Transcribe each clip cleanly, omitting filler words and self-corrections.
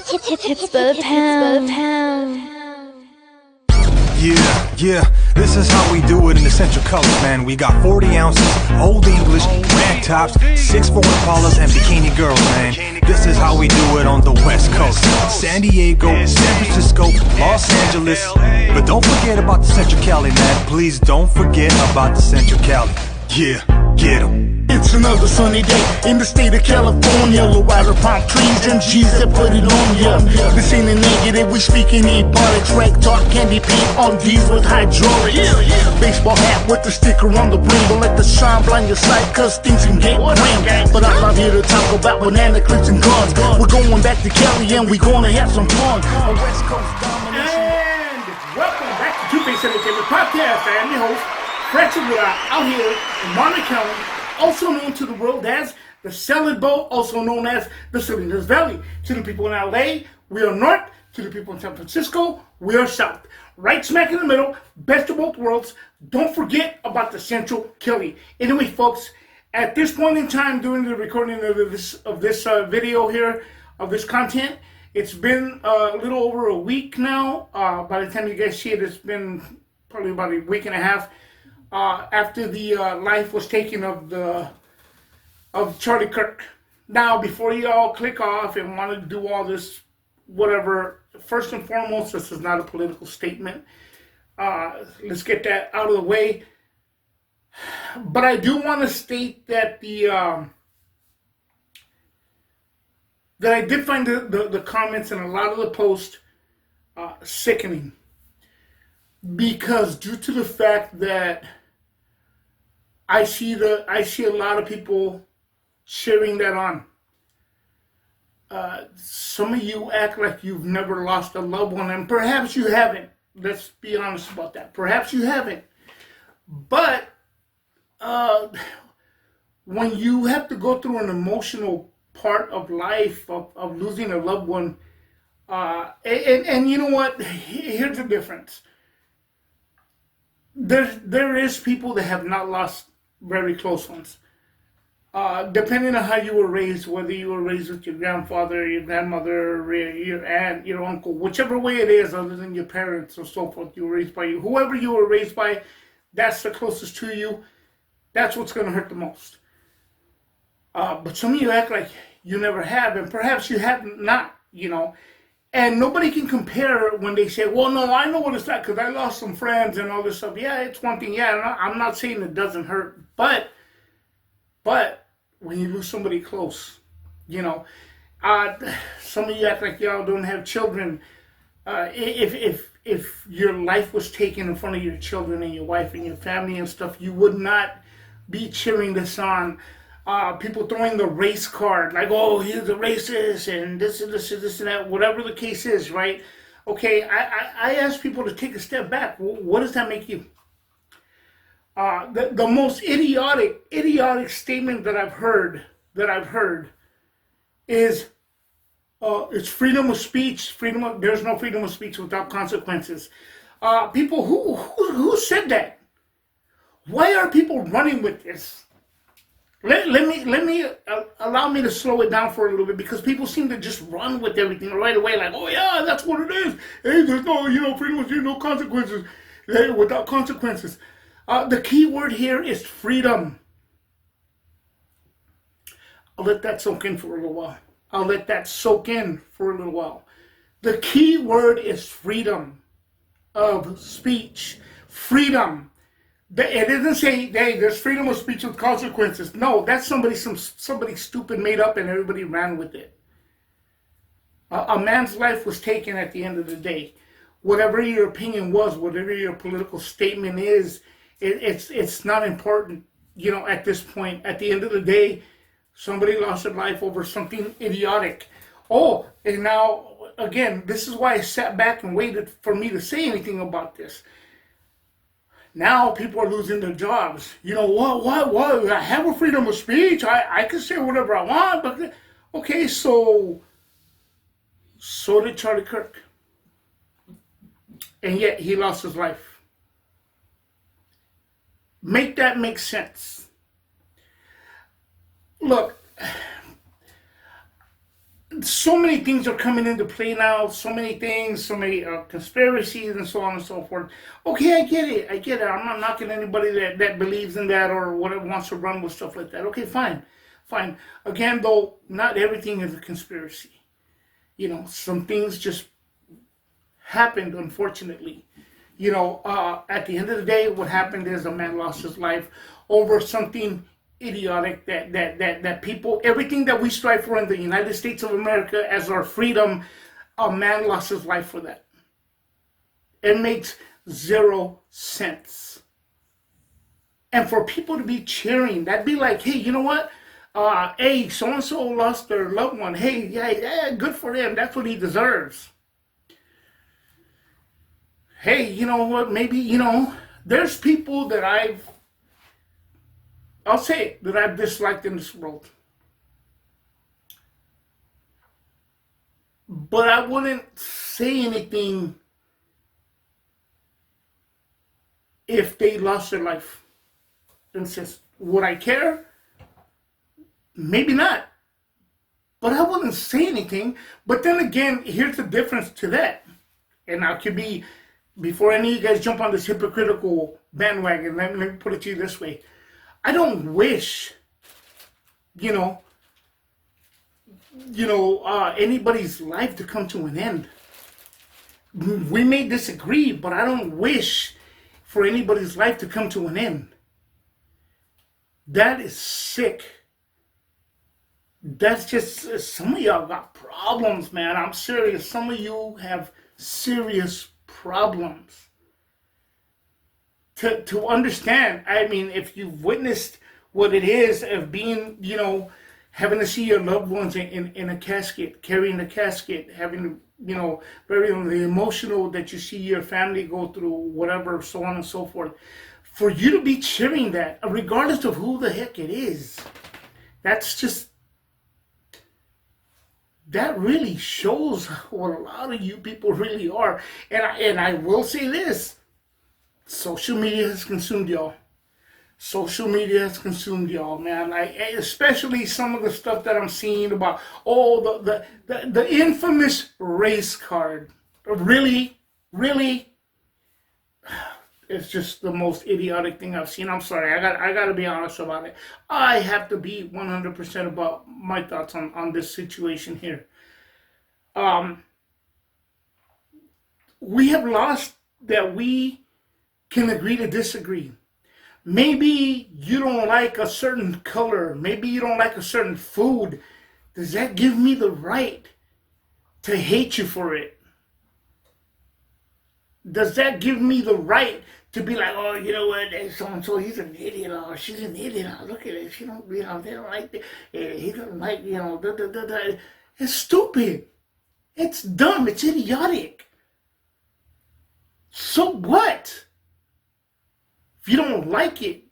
Hits for the pound. Yeah, this is how we do it in the Central Coast, man. We got 40 ounces, Old English, rag tops, 6'4" Impalas, and bikini girls, man. This is how we do it on the West Coast. San Diego, San Francisco, Los Angeles. But don't forget about the Central Cali, man. Please don't forget about the Central Cali. Yeah, get 'em. It's another sunny day in the state of California. Low rider palm trees and G's that put it on ya. This ain't a negative, we speaking ebonics. Rank talk, candy paint on D's with hydraulics. Baseball hat with the sticker on the brim. Don't let the sun blind your sight, cause things can get grim. But I'm not here to talk about banana clips and guns. We're going back to Cali and we're gonna have some fun. A West Coast domination. And welcome back to Two-Face Entertainment Podcast. I am your host, Fletcher out here in Monmouth County, also known to the world as the Salad Bowl, also known as the Salinas Valley. To the people in LA, we are north. To the people in San Francisco, we are south. Right smack in the middle, best of both worlds. Don't forget about the Central Cali. Anyway, folks, at this point in time, during the recording of this video here, of this content, it's been a little over a week now. By the time you guys see it, it's been probably about a week and a half. After the life was taken of Charlie Kirk. Now, before you all click off and want to do all this, whatever, first and foremost, this is not a political statement. Let's get that out of the way. But I do want to state that that I did find the comments and a lot of the posts sickening. Because due to the fact that I see a lot of people cheering that on. Some of you act like you've never lost a loved one, and perhaps you haven't. Let's be honest about that. Perhaps you haven't. But when you have to go through an emotional part of life of losing a loved one, and you know what? Here's the difference. There is people that have not lost very close ones. Depending on how you were raised, whether you were raised with your grandfather, your grandmother, your aunt, your uncle, whichever way it is, other than your parents or so forth, you were raised by you. Whoever you were raised by, that's the closest to you. That's what's going to hurt the most. But some of you act like you never have, and perhaps you have not, you know. And nobody can compare when they say, well, no, I know what it's like because I lost some friends and all this stuff. Yeah, it's one thing. Yeah, I'm not saying it doesn't hurt. But when you lose somebody close, you know, some of you act like y'all don't have children. If your life was taken in front of your children and your wife and your family and stuff, you would not be cheering this on. People throwing the race card, like, oh, he's a racist, and this and that, whatever the case is, right? Okay, I ask people to take a step back. What does that make you? The most idiotic statement that I've heard is, it's freedom of speech. There's no freedom of speech without consequences. People, who said that? Why are people running with this? Let me allow me to slow it down for a little bit, because people seem to just run with everything right away, like, oh yeah, that's what it is. Hey, there's no, freedom of speech, no consequences. Hey, without consequences. The key word here is freedom. I'll let that soak in for a little while. The key word is freedom of speech. Freedom. It doesn't say, hey, there's freedom of speech with consequences. No, that's somebody stupid made up and everybody ran with it. A man's life was taken at the end of the day. Whatever your opinion was, whatever your political statement is, it's not important, you know, at this point. At the end of the day, somebody lost their life over something idiotic. Oh, and now, again, this is why I sat back and waited for me to say anything about this. Now people are losing their jobs. You know, what? I have a freedom of speech. I can say whatever I want. But okay, so did Charlie Kirk. And yet he lost his life. Make that make sense. Look, so many things are coming into play now. So many things, so many conspiracies, and so on and so forth. Okay, I get it. I'm not knocking anybody that believes in that or whatever wants to run with stuff like that. Okay, fine. Again, though, not everything is a conspiracy. Some things just happened, unfortunately. At the end of the day, what happened is a man lost his life over something idiotic that people, everything that we strive for in the United States of America as our freedom, a man lost his life for that. It makes 0 sense. And for people to be cheering, that'd be like, hey, you know what? Hey, so-and-so lost their loved one. Hey, yeah, good for them. That's what he deserves. Hey, you know what? Maybe, there's people that I'll say it, that I've disliked in this world. But I wouldn't say anything if they lost their life. And says, would I care? Maybe not. But I wouldn't say anything. But then again, here's the difference to that. And I could be, before any of you guys jump on this hypocritical bandwagon, let me put it to you this way. I don't wish, anybody's life to come to an end. We may disagree, but I don't wish for anybody's life to come to an end. That is sick. That's just, some of y'all got problems, man. I'm serious. Some of you have serious problems. To understand, I mean, if you've witnessed what it is of being, having to see your loved ones in a casket, carrying a casket, having to, very the emotional that you see your family go through, whatever, so on and so forth. For you to be cheering that, regardless of who the heck it is, that really shows what a lot of you people really are. And I will say this. Social media has consumed y'all. Man. Especially some of the stuff that I'm seeing about, the infamous race card. Really? It's just the most idiotic thing I've seen. I'm sorry. I got to be honest about it. I have to be 100% about my thoughts on this situation here. We have lost that we can agree to disagree. Maybe you don't like a certain color. Maybe you don't like a certain food. Does that give me the right to hate you for it? Does that give me the right to be like, oh, you know what, so-and-so, he's an idiot, or she's an idiot, look at it, they don't like it, he doesn't like, It's stupid. It's dumb. It's idiotic. So what? If you don't like it,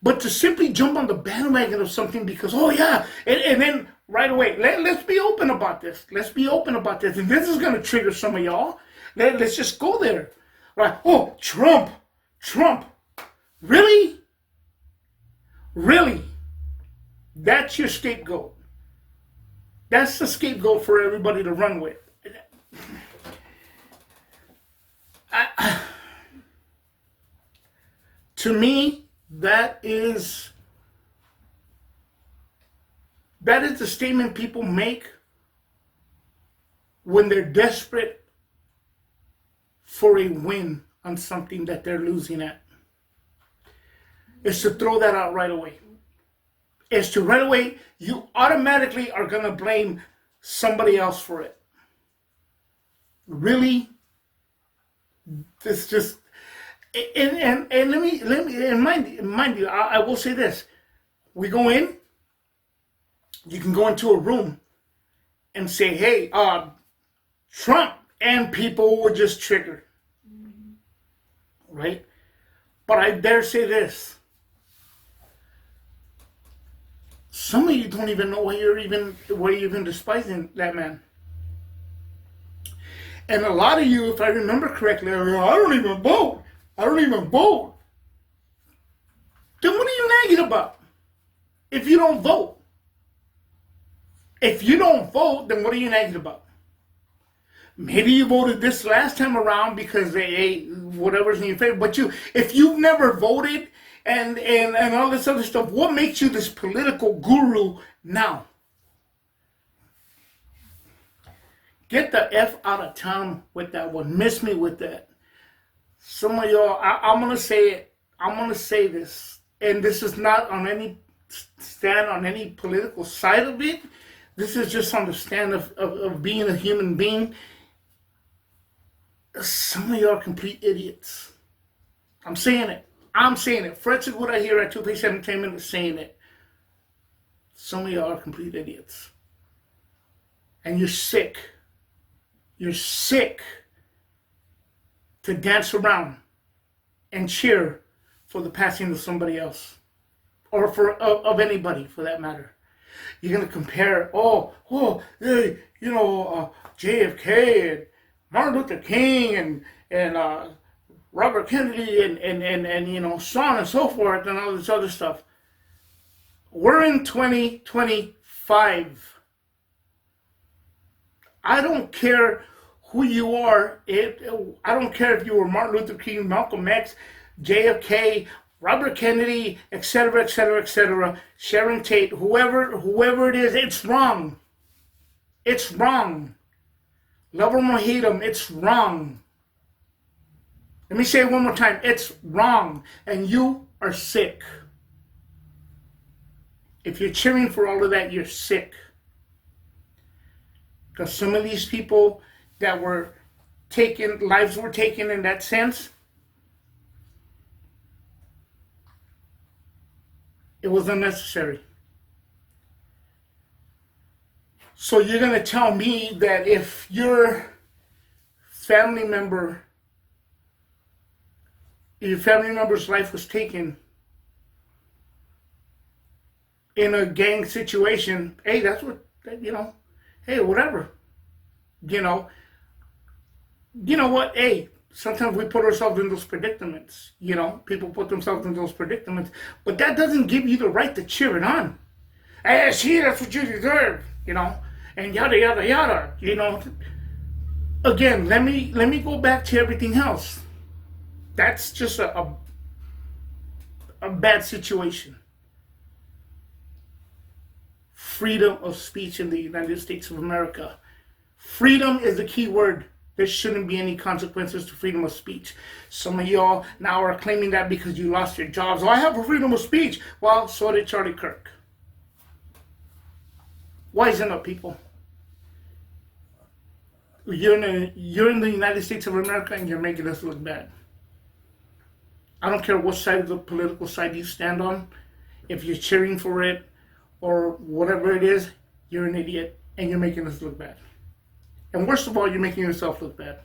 but to simply jump on the bandwagon of something because, oh yeah, and then right away, let's be open about this. And this is going to trigger some of y'all. Let's just go there. Right? Oh, Trump. Really? That's your scapegoat. That's the scapegoat for everybody to run with. To me, that is the statement people make when they're desperate for a win on something that they're losing at. Is to throw that out right away. Is to right away, you automatically are going to blame somebody else for it. Really? It's just... And let me mind you, I will say this. We go in, you can go into a room and say, hey, Trump, and people will just trigger. Right? But I dare say this. Some of you don't even know why you're even despising that man. And a lot of you, if I remember correctly, I don't even vote. Then what are you nagging about if you don't vote? If you don't vote, then what are you negative about? Maybe you voted this last time around because they whatever's in your favor. But if you've never voted and all this other stuff, what makes you this political guru now? Get the F out of town with that one. Miss me with that. Some of y'all, I'm going to say it. I'm going to say this. And this is not on any stand on any political side of it. This is just on the stand of being a human being. Some of y'all are complete idiots. I'm saying it. I'm saying it. Fred Wood I hear at Two Face Entertainment is saying it. Some of y'all are complete idiots. And you're sick. You're sick to dance around and cheer for the passing of somebody else. Or of anybody, for that matter. You're going to compare, JFK and Martin Luther King and Robert Kennedy and so on and so forth and all this other stuff. We're in 2025. I don't care who you are. I don't care if you were Martin Luther King, Malcolm X, JFK, Robert Kennedy, etc., etc., etc., Sharon Tate, whoever it is, it's wrong. It's wrong. Love them or hate them, it's wrong. Let me say it one more time. It's wrong. And you are sick. If you're cheering for all of that, you're sick. Because some of these people that were taken, lives were taken in that sense, it was unnecessary. So you're going to tell me that if your family member's life was taken in a gang situation, hey, that's what, hey, whatever. You know what? Hey, sometimes we put ourselves in those predicaments. People put themselves in those predicaments. But that doesn't give you the right to cheer it on. Hey, see, that's what you deserve, and yada, yada, yada, Again, let me go back to everything else. That's just a bad situation. Freedom of speech in the United States of America. Freedom is the key word. There shouldn't be any consequences to freedom of speech. Some of y'all now are claiming that because you lost your jobs. Oh, I have a freedom of speech. Well, so did Charlie Kirk. Wisen up, people. You're in the United States of America and you're making us look bad. I don't care what side of the political side you stand on. If you're cheering for it or whatever it is, you're an idiot and you're making us look bad. And worst of all, you're making yourself look bad.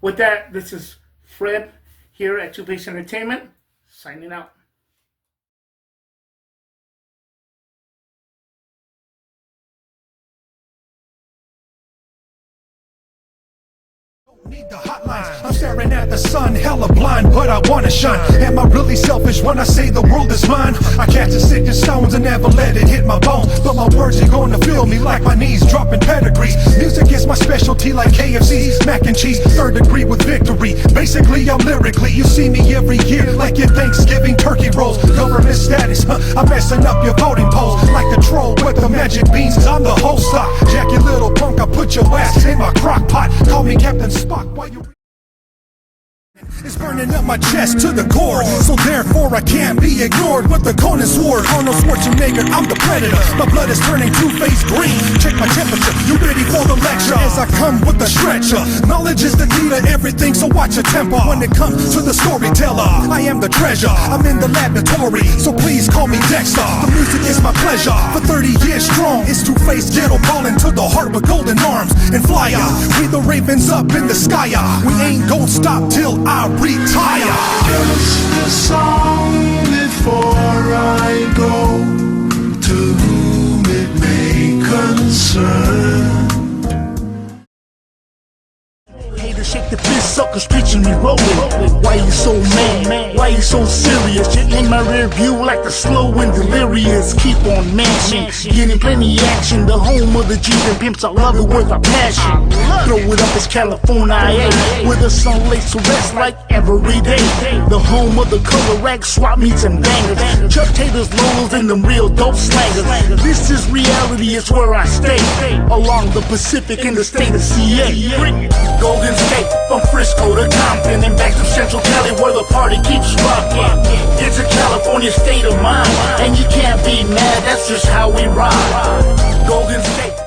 With that, this is Fred here at Two Face Entertainment, signing out. Need the hotlines. I'm staring at the sun, hella blind, but I wanna shine. Am I really selfish when I say the world is mine? I catch a sick in stones and never let it hit my bones. But my words are gonna feel me like my knees dropping pedigrees. Music is my specialty like KFC, mac and cheese, third degree with victory. Basically, I'm lyrically, you see me every year like your Thanksgiving turkey rolls. Government status, I'm messing up your voting polls. Like the troll with the magic beans, I'm the whole stock. Jack, you little punk, I put your ass in my crock pot. Call me Captain Spock. Why you it's burning up my chest to the core, so therefore I can't be ignored. With the Conan sword, Arnold Schwarzenegger, I'm the predator. My blood is turning two-face green. Check my temperature, you ready for the lecture? As I come with the stretcher, knowledge is the key to everything, so watch your temper. When it comes to the storyteller, I am the treasure. I'm in the laboratory, so please call me Dexter. The music is my pleasure. For 30 years strong, it's two-face ghetto ballin' to the heart with golden arms and flyer. We the ravens up in the sky. We ain't gon' stop till I retire. Just a song before I go, to whom it may concern. Haters shake the fist up Cause picture me rolling. Why you so mad? Why you so serious? You're in my rear view like the slow and delirious. Keep on mashing, getting plenty action. The home of the G's and pimps, I love it with a passion. Throw it up, it's California, where the sun lays to rest like every day. The home of the color rack, swap meets and bangers. Chuck Taylor's Lolos and them real dope slangers. This is reality, it's where I stay. Along the Pacific in the state of CA. Golden State, from Frisco to Compton and back to Central Cali where the party keeps rocking. It's a California state of mind, and you can't be mad, that's just how we ride. Golden State.